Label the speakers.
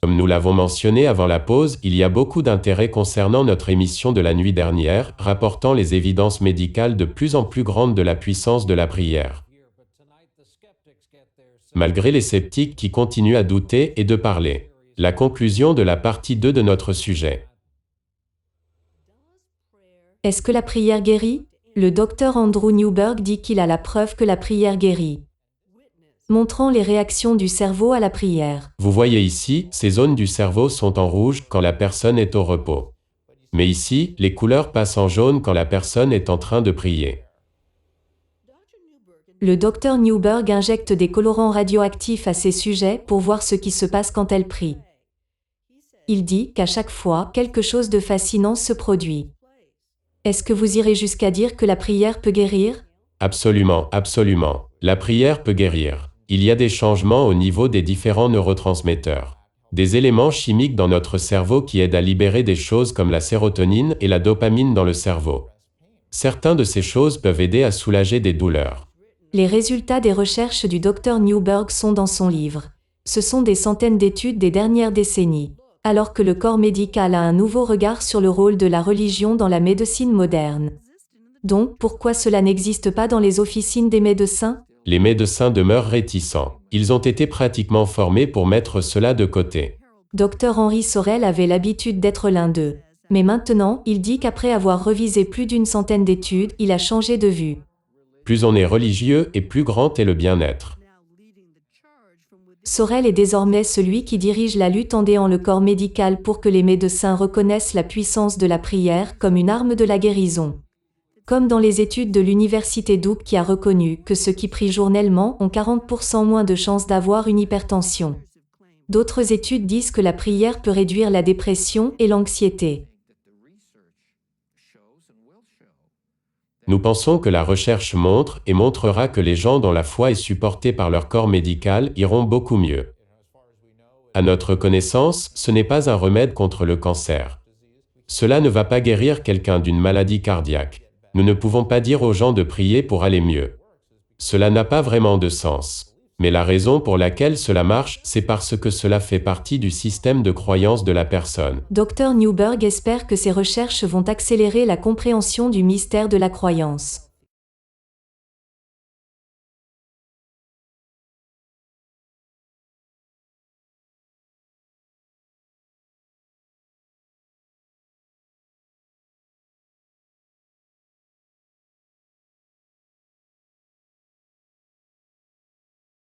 Speaker 1: Comme nous l'avons mentionné avant la pause, il y a beaucoup d'intérêt concernant notre émission de la nuit dernière, rapportant les évidences médicales de plus en plus grandes de la puissance de la prière. Malgré les sceptiques qui continuent à douter et de parler. La conclusion de la partie 2 de notre sujet.
Speaker 2: Est-ce que la prière guérit? Le docteur Andrew Newberg dit qu'il a la preuve que la prière guérit, montrant les réactions du cerveau à la prière.
Speaker 1: Vous voyez ici, ces zones du cerveau sont en rouge quand la personne est au repos. Mais ici, les couleurs passent en jaune quand la personne est en train de prier.
Speaker 2: Le docteur Newberg injecte des colorants radioactifs à ces sujets pour voir ce qui se passe quand elle prie. Il dit qu'à chaque fois, quelque chose de fascinant se produit. Est-ce que vous irez jusqu'à dire que la prière peut guérir?
Speaker 1: Absolument, absolument. La prière peut guérir. Il y a des changements au niveau des différents neurotransmetteurs. Des éléments chimiques dans notre cerveau qui aident à libérer des choses comme la sérotonine et la dopamine dans le cerveau. Certaines de ces choses peuvent aider à soulager des douleurs.
Speaker 2: Les résultats des recherches du docteur Newberg sont dans son livre. Ce sont des centaines d'études des dernières décennies. Alors que le corps médical a un nouveau regard sur le rôle de la religion dans la médecine moderne. Donc, pourquoi cela n'existe pas dans les officines des médecins?
Speaker 1: Les médecins demeurent réticents. Ils ont été pratiquement formés pour mettre cela de côté.
Speaker 2: Dr Henry Sorel avait l'habitude d'être l'un d'eux. Mais maintenant, il dit qu'après avoir revisé plus d'une centaine d'études, il a changé de vue.
Speaker 1: Plus on est religieux et plus grand est le bien-être.
Speaker 2: Sorel est désormais celui qui dirige la lutte en aidant le corps médical pour que les médecins reconnaissent la puissance de la prière comme une arme de la guérison. Comme dans les études de l'université Duke qui a reconnu que ceux qui prient journellement ont 40% moins de chances d'avoir une hypertension. D'autres études disent que la prière peut réduire la dépression et l'anxiété.
Speaker 1: Nous pensons que la recherche montre et montrera que les gens dont la foi est supportée par leur corps médical iront beaucoup mieux. À notre connaissance, ce n'est pas un remède contre le cancer. Cela ne va pas guérir quelqu'un d'une maladie cardiaque. Nous ne pouvons pas dire aux gens de prier pour aller mieux. Cela n'a pas vraiment de sens. Mais la raison pour laquelle cela marche, c'est parce que cela fait partie du système de croyance de la personne.
Speaker 2: Dr Newberg espère que ces recherches vont accélérer la compréhension du mystère de la croyance.